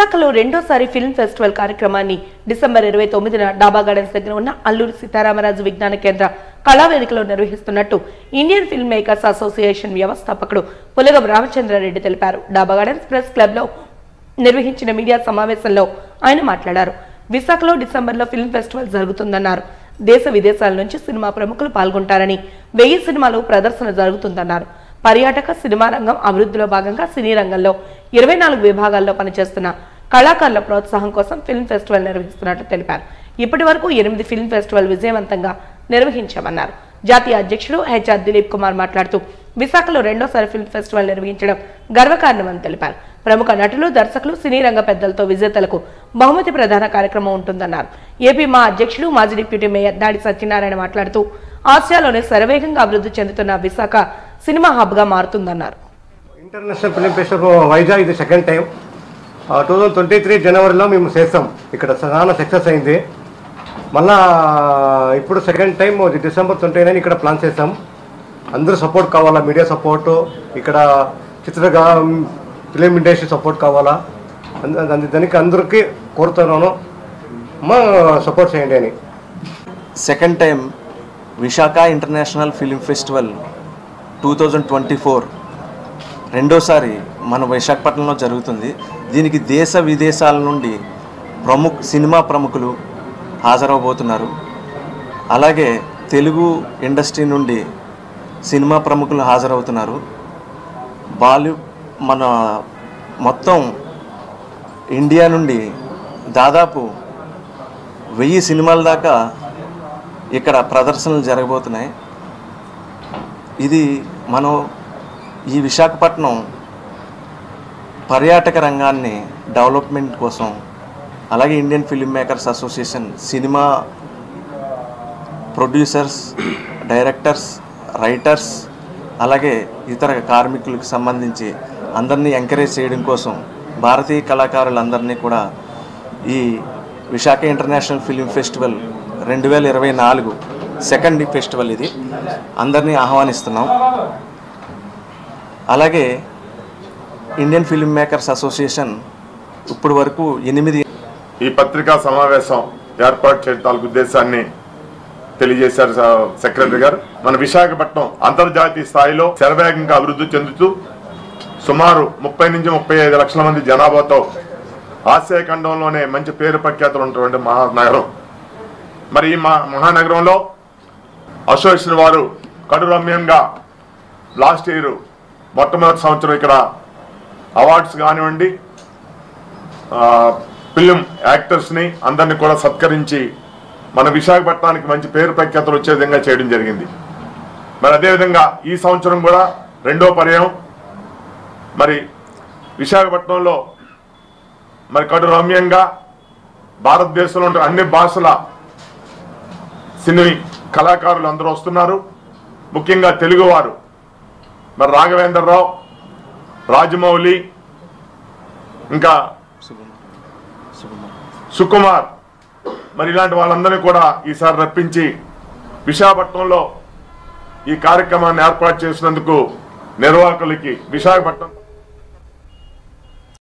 విశాఖలో రెండోసారి film festival కార్యక్రమాన్ని డిసెంబర్ 29న డాబా గార్డెన్స్ దగ్గర ఉన్న అల్లూరి సీతారామరాజు విజ్ఞాన కేంద్ర కళావేదికలో నిర్వహిస్తున్నట్టు ఇండియన్ ఫిల్మ్ మేకర్స్ అసోసియేషన్ వ్యవస్థాపకుడు పులగం రామచంద్రారెడ్డి తెలిపారు. డాబా గార్డెన్స్ ప్రెస్ క్లబ్ లో నిర్వహించిన మీడియా సమావేశంలో ఆయన మాట్లాడారు. విశాఖలో డిసెంబర్లో ఫిల్మ్ ఫెస్టివల్ జరుగుతుందన్నారు. దేశ విదేశాల నుంచి సినిమా ప్రముఖులు పాల్గొంటారని 1000 సినిమాలు ప్రదర్శన జరుగుతుందన్నారు. పర్యాటక సినిమా రంగం అభివృద్ధిలో భాగంగా సినీ రంగంలో 24 విభాగాల్లో పనిచేస్తున్న కళాకారుల ప్రోత్సాహం కోసం ఫిల్మ్ ఫెస్టివల్ నిర్వహిస్తున్నట్లు తెలిపారు. ఇప్పటి వరకు 8 ఫిల్మ్ ఫెస్టివల్ విజయవంతంగా నిర్వహించామన్నారు. జాతీయ అధ్యక్షుడు హెచ్ఆర్ దిలీప్ కుమార్ మాట్లాడుతూ విశాఖలో రెండోసారి ఫిల్మ్ ఫెస్టివల్ నిర్వహించడం గర్వకారణమని తెలిపారు. ప్రముఖ నటులు, దర్శకులు, సినీ రంగ పెద్దలతో విజేతలకు బహుమతి ప్రధాన కార్యక్రమం ఉంటుందన్నారు. ఏపీ మా అధ్యక్షుడు మాజీ డిప్యూటీ మేయర్ దాడి సత్యనారాయణ మాట్లాడుతూ ఆసియాలోనే శరవేగంగా అభివృద్ధి చెందుతున్న విశాఖ సినిమా హబ్ గా మారుతుందన్నారు. ఇంటర్నేషనల్ ఫిల్మ్ ఫెస్టివల్ వైజాగ్ ఇది సెకండ్ టైం. 2023 జనవరిలో మేము చేస్తాం. ఇక్కడ చాలా సక్సెస్ అయింది. మళ్ళా ఇప్పుడు సెకండ్ టైం డిసెంబర్ 29 ఇక్కడ ప్లాన్ చేస్తాం. అందరూ సపోర్ట్ కావాలా, మీడియా సపోర్టు, ఇక్కడ చిత్రగా ఫిలిం ఇండస్ట్రీ సపోర్ట్ కావాలా, దానికి అందరికీ కోరుతున్నాను, మా సపోర్ట్ చేయండి అని. Second time Visakha international film festival 2024 రెండోసారి మన విశాఖపట్నంలో జరుగుతుంది. దీనికి దేశ విదేశాల నుండి సినిమా ప్రముఖులు హాజరవబోతున్నారు. అలాగే తెలుగు ఇండస్ట్రీ నుండి సినిమా ప్రముఖులు హాజరవుతున్నారు. మన మొత్తం ఇండియా నుండి దాదాపు 1000 సినిమాల దాకా ఇక్కడ ప్రదర్శనలు జరగబోతున్నాయి. ఇది మనం ఈ విశాఖపట్నం పర్యాటక రంగాన్ని డెవలప్మెంట్ కోసం, అలాగే Indian film makers association cinema producers, directors, writers, అలాగే ఇతర కార్మికులకు సంబంధించి అందరినీ ఎంకరేజ్ చేయడం కోసం భారతీయ కళాకారులందరినీ కూడా ఈ Visakha international film festival 2024 second festival ఇది అందరినీ ఆహ్వానిస్తున్నాం. అలాగే ఇండియన్ ఫిల్మ్ మేకర్స్ అసోసియేషన్ ఇప్పుడు వరకు 8 ఈ పత్రికా సమావేశం ఏర్పాటు చేయడానికి ఉద్దేశాన్ని తెలియజేశారు సెక్రటరీ గారు. మన విశాఖపట్నం అంతర్జాతీయ స్థాయిలో శరవేగంగా అభివృద్ధి చెందుతూ సుమారు 30 నుంచి 35 లక్షల మంది జనాభాతో ఆసియా ఖండంలోనే మంచి పేరు ప్రఖ్యాతులు ఉన్నటువంటి మహానగరం. మరి ఈ మహానగరంలో అసోసియేషన్ వారు కడురమ్యంగా లాస్ట్ ఇయర్ మొట్టమొదటి సంవత్సరం ఇక్కడ అవార్డ్స్ కానివ్వండి, ఫిల్మ్ యాక్టర్స్ని అందరినీ కూడా సత్కరించి మన విశాఖపట్నానికి మంచి పేరు ప్రఖ్యాతులు వచ్చే విధంగా చేయడం జరిగింది. మరి అదేవిధంగా ఈ సంవత్సరం కూడా రెండో పర్యాయం మరి విశాఖపట్నంలో మరి కడురమ్యంగా భారతదేశంలో ఉండే అన్ని భాషల సినీ కళాకారులు అందరూ వస్తున్నారు. ముఖ్యంగా తెలుగువారు మరి రాఘవేంద్రరావు, రాజమౌళి, ఇంకా సుకుమార్, మరి ఇలాంటి వాళ్ళందరినీ కూడా ఈసారి రప్పించి విశాఖపట్నంలో ఈ కార్యక్రమాన్ని ఏర్పాటు చేసినందుకు నిర్వాహకులకి విశాఖపట్నం